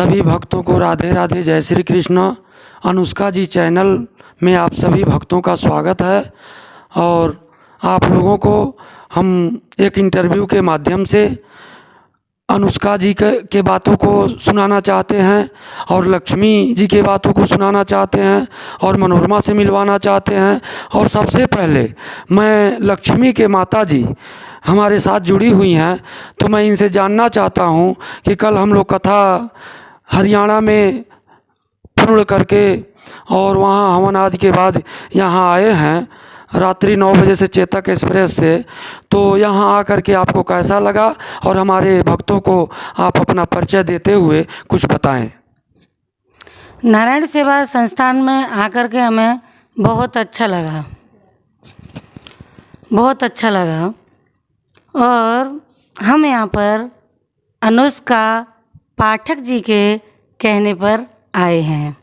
सभी भक्तों को राधे राधे, जय श्री कृष्ण। अनुष्का जी चैनल में आप सभी भक्तों का स्वागत है और आप लोगों को हम एक इंटरव्यू के माध्यम से अनुष्का जी के बातों को सुनाना चाहते हैं और लक्ष्मी जी के बातों को सुनाना चाहते हैं और मनोरमा से मिलवाना चाहते हैं। और सबसे पहले मैं लक्ष्मी के माता जी हमारे साथ जुड़ी हुई हैं, तो मैं इनसे जानना चाहता हूं कि कल हम लोग कथा हरियाणा में पूर्ण करके और वहाँ हवन आदि के बाद यहाँ आए हैं रात्रि 9 बजे से चेतक एक्सप्रेस से। तो यहाँ आकर के आपको कैसा लगा और हमारे भक्तों को आप अपना परिचय देते हुए कुछ बताएं। नारायण सेवा संस्थान में आकर के हमें बहुत अच्छा लगा, बहुत अच्छा लगा। और हम यहाँ पर अनुष्का पाठक जी के कहने पर आए हैं।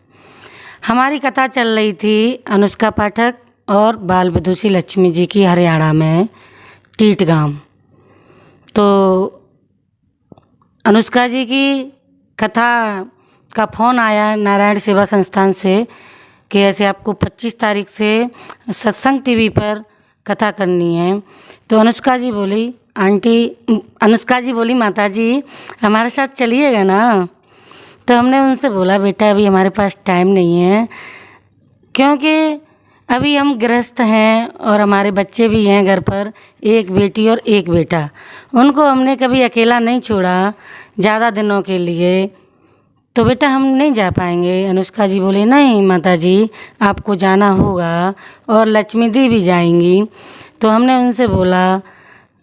हमारी कथा चल रही थी अनुष्का पाठक और बाल विदुषी लक्ष्मी जी की हरियाणा में टीटगांव। तो अनुष्का जी की कथा का फ़ोन आया नारायण सेवा संस्थान से कि ऐसे आपको 25 तारीख से सत्संग टीवी पर कथा करनी है। तो अनुष्का जी बोली माता जी हमारे साथ चलिएगा ना। तो हमने उनसे बोला बेटा अभी हमारे पास टाइम नहीं है, क्योंकि अभी हम गृहस्थ हैं और हमारे बच्चे भी हैं घर पर, एक बेटी और एक बेटा। उनको हमने कभी अकेला नहीं छोड़ा ज़्यादा दिनों के लिए, तो बेटा हम नहीं जा पाएंगे। अनुष्का जी बोले नहीं माता जी आपको जाना होगा और लक्ष्मी दी भी जाएंगी। तो हमने उनसे बोला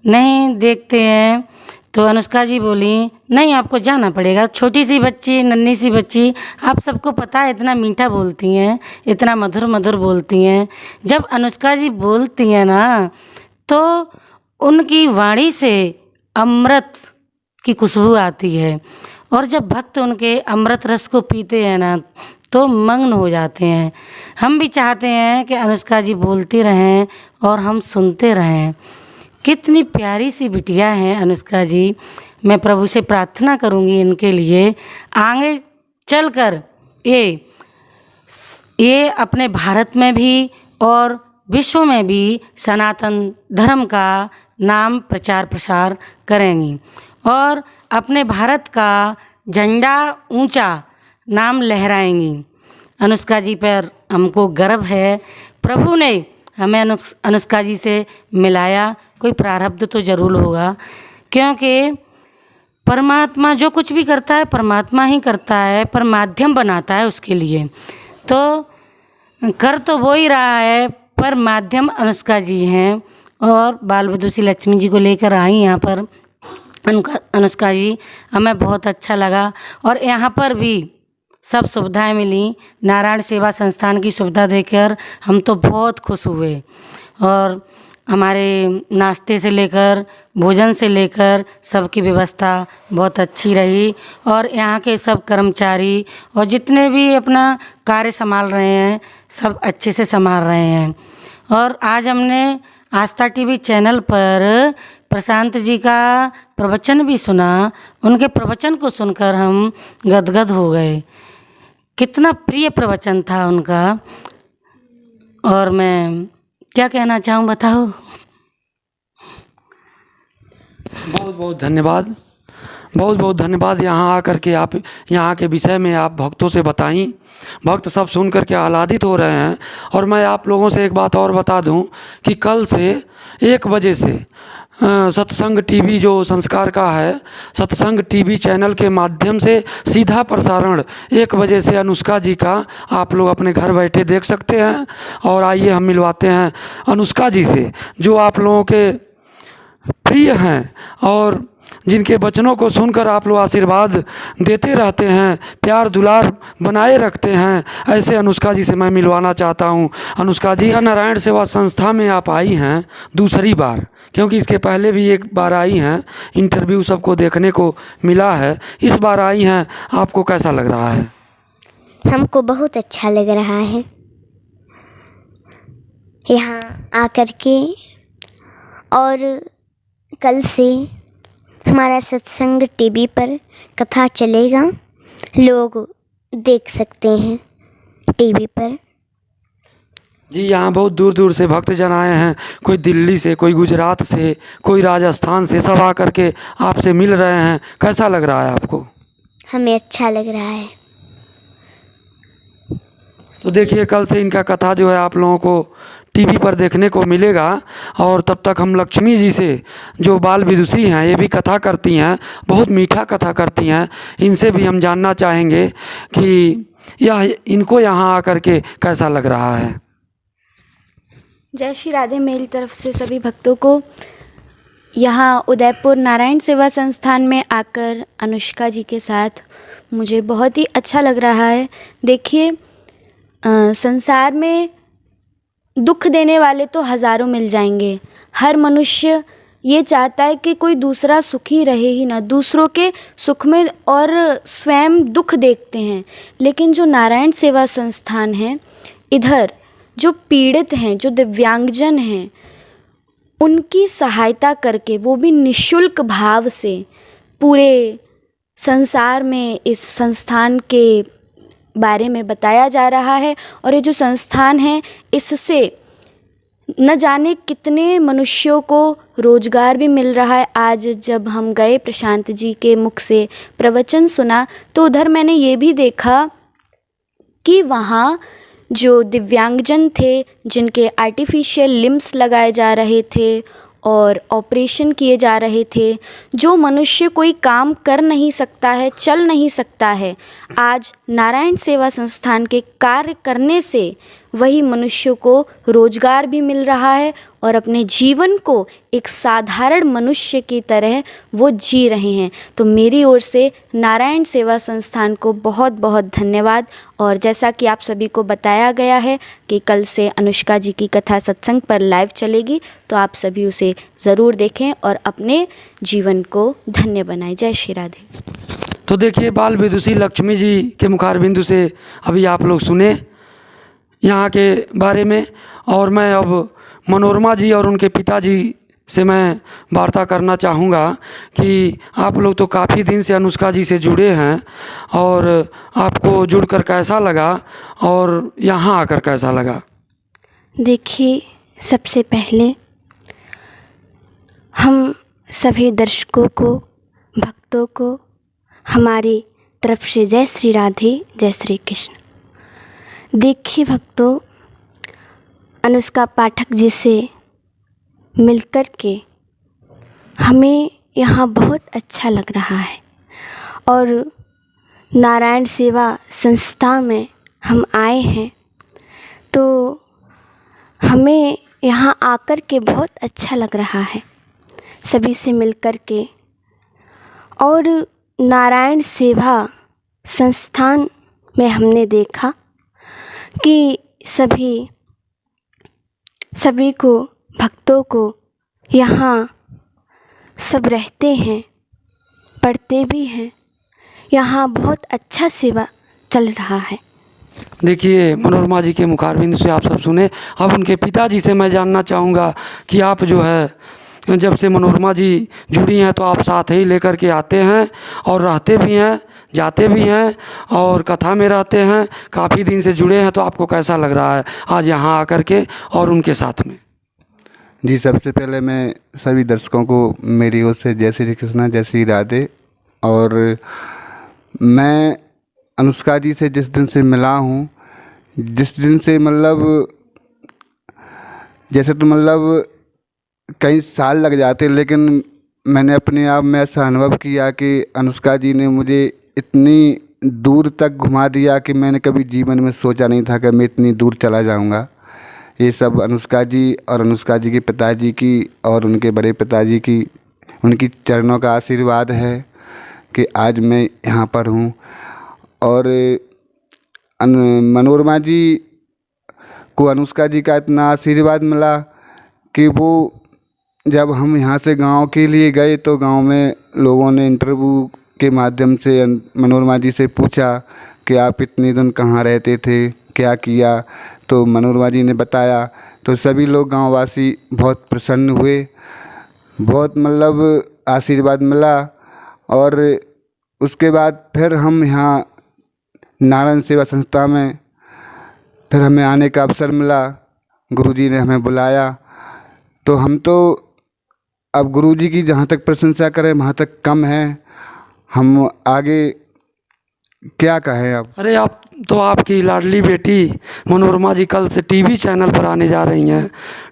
नहीं देखते हैं। तो अनुष्का जी बोली नहीं आपको जाना पड़ेगा, छोटी सी बच्ची, नन्ही सी बच्ची, आप सबको पता है इतना मीठा बोलती हैं, इतना मधुर मधुर बोलती हैं। जब अनुष्का जी बोलती हैं ना तो उनकी वाणी से अमृत की खुशबू आती है और जब भक्त उनके अमृत रस को पीते हैं ना तो मग्न हो जाते हैं। हम भी चाहते हैं कि अनुष्का जी बोलती रहें और हम सुनते रहें। कितनी प्यारी सी बिटिया हैं अनुष्का जी। मैं प्रभु से प्रार्थना करूंगी इनके लिए आगे चलकर ये अपने भारत में भी और विश्व में भी सनातन धर्म का नाम प्रचार प्रसार करेंगी और अपने भारत का झंडा ऊंचा नाम लहराएंगी। अनुष्का जी पर हमको गर्व है। प्रभु ने हमें अनुष्का जी से मिलाया, कोई प्रारब्ध तो ज़रूर होगा, क्योंकि परमात्मा जो कुछ भी करता है परमात्मा ही करता है, पर माध्यम बनाता है उसके लिए। तो कर तो वो ही रहा है पर माध्यम अनुष्का जी हैं और बाल विदुषी लक्ष्मी जी को लेकर आई यहाँ पर अनुष्का जी। हमें बहुत अच्छा लगा और यहाँ पर भी सब सुविधाएं मिली। नारायण सेवा संस्थान की सुविधा देकर हम तो बहुत खुश हुए और हमारे नाश्ते से लेकर भोजन से लेकर सबकी व्यवस्था बहुत अच्छी रही और यहाँ के सब कर्मचारी और जितने भी अपना कार्य संभाल रहे हैं सब अच्छे से संभाल रहे हैं। और आज हमने आस्था टीवी चैनल पर प्रशांत जी का प्रवचन भी सुना। उनके प्रवचन को सुनकर हम गदगद हो गए। कितना प्रिय प्रवचन था उनका और मैं क्या कहना चाहूँ बताओ। बहुत बहुत धन्यवाद, बहुत बहुत धन्यवाद। यहाँ आकर के आप यहाँ के विषय में आप भक्तों से बताई। भक्त सब सुन कर के आह्लादित हो रहे हैं। और मैं आप लोगों से एक बात और बता दूं कि कल से 1 बजे से सत्संग टीवी जो संस्कार का है, सत्संग टीवी चैनल के माध्यम से सीधा प्रसारण 1 बजे से अनुष्का जी का आप लोग अपने घर बैठे देख सकते हैं। और आइए हम मिलवाते हैं अनुष्का जी से, जो आप लोगों के प्रिय हैं और जिनके वचनों को सुनकर आप लोग आशीर्वाद देते रहते हैं, प्यार दुलार बनाए रखते हैं। ऐसे अनुष्का जी से मैं मिलवाना चाहता हूं। अनुष्का जी नारायण सेवा संस्था में आप आई हैं दूसरी बार, क्योंकि इसके पहले भी एक बार आई हैं, इंटरव्यू सबको देखने को मिला है। इस बार आई हैं, आपको कैसा लग रहा है? हमको बहुत अच्छा लग रहा है यहाँ आकर के। और कल से हमारा सत्संग टीवी पर कथा चलेगा लोग देख सकते हैं टीवी पर। जी, यहाँ बहुत दूर दूर से भक्तजन आए हैं, कोई दिल्ली से, कोई गुजरात से, कोई राजस्थान से, सब आकर के आपसे मिल रहे हैं। कैसा लग रहा है आपको? हमें अच्छा लग रहा है। तो देखिए, कल से इनका कथा जो है आप लोगों को टीवी पर देखने को मिलेगा। और तब तक हम लक्ष्मी जी से, जो बाल विदुषी हैं, ये भी कथा करती हैं, बहुत मीठा कथा करती हैं, इनसे भी हम जानना चाहेंगे कि यह इनको यहाँ आकर के कैसा लग रहा है। जय श्री राधे। मेरी तरफ से सभी भक्तों को यहाँ उदयपुर नारायण सेवा संस्थान में आकर अनुष्का जी के साथ मुझे बहुत ही अच्छा लग रहा है। देखिए, संसार में दुख देने वाले तो हज़ारों मिल जाएंगे। हर मनुष्य ये चाहता है कि कोई दूसरा सुखी रहे ही ना, दूसरों के सुख में और स्वयं दुख देखते हैं। लेकिन जो नारायण सेवा संस्थान है, इधर जो पीड़ित हैं, जो दिव्यांगजन हैं, उनकी सहायता करके, वो भी निःशुल्क भाव से, पूरे संसार में इस संस्थान के बारे में बताया जा रहा है। और ये जो संस्थान है, इससे न जाने कितने मनुष्यों को रोज़गार भी मिल रहा है। आज जब हम गए, प्रशांत जी के मुख से प्रवचन सुना, तो उधर मैंने ये भी देखा कि वहाँ जो दिव्यांगजन थे, जिनके आर्टिफिशियल लिम्स लगाए जा रहे थे और ऑपरेशन किए जा रहे थे, जो मनुष्य कोई काम कर नहीं सकता है, चल नहीं सकता है, आज नारायण सेवा संस्थान के कार्य करने से वही मनुष्यों को रोज़गार भी मिल रहा है और अपने जीवन को एक साधारण मनुष्य की तरह वो जी रहे हैं। तो मेरी ओर से नारायण सेवा संस्थान को बहुत बहुत धन्यवाद। और जैसा कि आप सभी को बताया गया है कि कल से अनुष्का जी की कथा सत्संग पर लाइव चलेगी, तो आप सभी उसे ज़रूर देखें और अपने जीवन को धन्य बनाएं। जय श्री राधे। तो देखिए, बाल विदुषी लक्ष्मी जी के मुखारबिंदु से अभी आप लोग सुने यहाँ के बारे में। और मैं अब मनोरमा जी और उनके पिताजी से मैं वार्ता करना चाहूँगा कि आप लोग तो काफ़ी दिन से अनुष्का जी से जुड़े हैं, और आपको जुड़कर कैसा लगा और यहाँ आकर कैसा लगा? देखिए, सबसे पहले हम सभी दर्शकों को, भक्तों को हमारी तरफ से जय श्री राधे, जय श्री कृष्ण। देखिए भक्तों, अनुष्का पाठक जी से मिलकर के हमें यहाँ बहुत अच्छा लग रहा है। और नारायण सेवा संस्था में हम आए हैं, तो हमें यहाँ आकर के बहुत अच्छा लग रहा है सभी से मिलकर के। और नारायण सेवा संस्थान में हमने देखा कि सभी को, भक्तों को यहाँ सब रहते हैं, पढ़ते भी हैं। यहाँ बहुत अच्छा सेवा चल रहा है। देखिए, मनोरमा जी के मुखारबिंद से आप सब सुने। अब उनके पिताजी से मैं जानना चाहूँगा कि आप जो है, जब से मनोरमा जी जुड़ी हैं, तो आप साथ ही लेकर के आते हैं और रहते भी हैं, जाते भी हैं और कथा में रहते हैं, काफ़ी दिन से जुड़े हैं, तो आपको कैसा लग रहा है आज यहाँ आकर के और उनके साथ में? जी, सबसे पहले मैं सभी दर्शकों को मेरी ओर से जय श्री कृष्ण, जय श्री राधे। और मैं अनुष्का जी से जिस दिन से मिला हूँ, जिस दिन से मतलब जैसे तो मतलब कई साल लग जाते, लेकिन मैंने अपने आप में ऐसा अनुभव किया कि अनुष्का जी ने मुझे इतनी दूर तक घुमा दिया कि मैंने कभी जीवन में सोचा नहीं था कि मैं इतनी दूर चला जाऊंगा। ये सब अनुष्का जी और अनुष्का जी के पिताजी की और उनके बड़े पिताजी की, उनकी चरणों का आशीर्वाद है कि आज मैं यहाँ पर हूँ। और मनोरमा जी को अनुष्का जी का इतना आशीर्वाद मिला कि वो, जब हम यहाँ से गांव के लिए गए, तो गांव में लोगों ने इंटरव्यू के माध्यम से मनोरमा जी से पूछा कि आप इतने दिन कहाँ रहते थे, क्या किया, तो मनोरमा जी ने बताया। तो सभी लोग गांववासी बहुत प्रसन्न हुए, बहुत मतलब आशीर्वाद मिला। और उसके बाद फिर हम यहाँ नारायण सेवा संस्था में फिर हमें आने का अवसर मिला। गुरुजी ने हमें बुलाया, तो हम तो अब गुरुजी की जहाँ तक प्रशंसा करें वहाँ तक कम है। हम आगे क्या कहें अब। अरे आप तो, आपकी लाडली बेटी मनोरमा जी कल से टीवी चैनल पर आने जा रही हैं,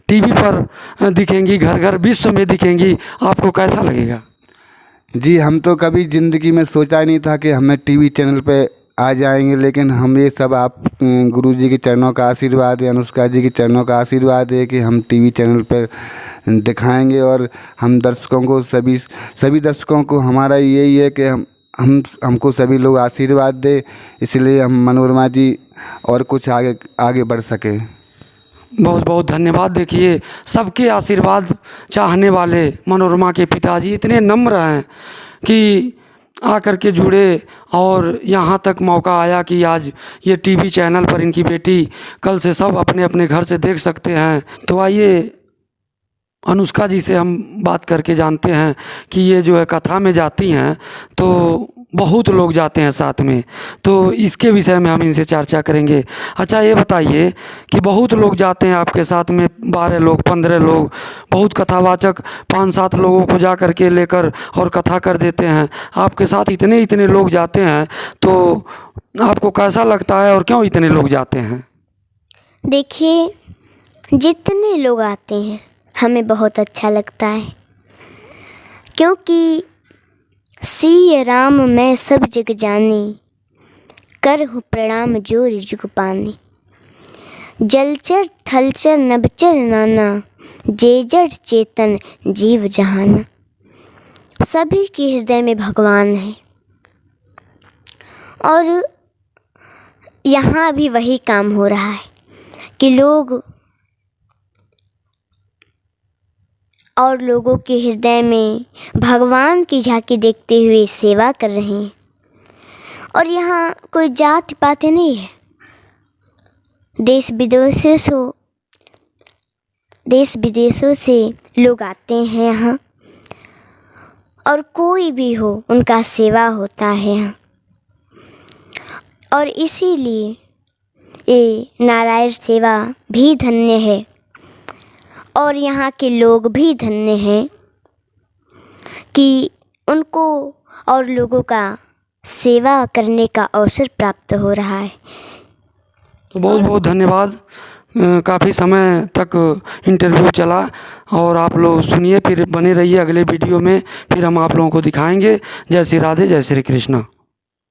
टीवी पर दिखेंगी, घर घर विश्व में दिखेंगी, आपको कैसा लगेगा? जी, हम तो कभी ज़िंदगी में सोचा ही नहीं था कि हमें टीवी चैनल पे आ जाएंगे, लेकिन हम ये सब आप गुरुजी के चरणों का आशीर्वाद है, अनुष्का जी के चरणों का आशीर्वाद है कि हम टीवी चैनल पर दिखाएंगे। और हम दर्शकों को, सभी दर्शकों को हमारा यही है कि हमको सभी लोग आशीर्वाद दे, इसलिए हम मनोरमा जी और कुछ आगे बढ़ सके। बहुत बहुत धन्यवाद। देखिए, सबके आशीर्वाद चाहने वाले मनोरमा के पिताजी इतने नम्र हैं कि आकर के जुड़े और यहाँ तक मौका आया कि आज ये टीवी चैनल पर इनकी बेटी कल से सब अपने अपने घर से देख सकते हैं। तो आइए अनुष्का जी से हम बात करके जानते हैं कि ये जो है कथा में जाती हैं तो बहुत लोग जाते हैं साथ में, तो इसके विषय में हम इनसे चर्चा करेंगे। अच्छा, ये बताइए कि बहुत लोग जाते हैं आपके साथ में, 12 लोग, 15 लोग, बहुत कथावाचक 5-7 लोगों को जा कर के लेकर और कथा कर देते हैं। आपके साथ इतने लोग जाते हैं तो आपको कैसा लगता है और क्यों इतने लोग जाते हैं? देखिए, जितने लोग आते हैं हमें बहुत अच्छा लगता है, क्योंकि सिय राम मैं सब जग जानी, करहु प्रणाम जोर जुग पानी। जलचर थलचर नभचर नाना, जे जड़ चेतन जीव जहाना। सभी के हृदय में भगवान है और यहाँ भी वही काम हो रहा है कि लोग और लोगों के हृदय में भगवान की झांकी देखते हुए सेवा कर रहे हैं। और यहाँ कोई जात पात नहीं है, देश विदेशों से लोग आते हैं यहाँ, और कोई भी हो उनका सेवा होता है यहाँ। और इसीलिए ये नारायण सेवा भी धन्य है और यहाँ के लोग भी धन्य हैं कि उनको और लोगों का सेवा करने का अवसर प्राप्त हो रहा है। तो बहुत बहुत धन्यवाद। काफ़ी समय तक इंटरव्यू चला और आप लोग सुनिए, फिर बने रहिए अगले वीडियो में, फिर हम आप लोगों को दिखाएंगे। जय श्री राधे, जय श्री कृष्णा।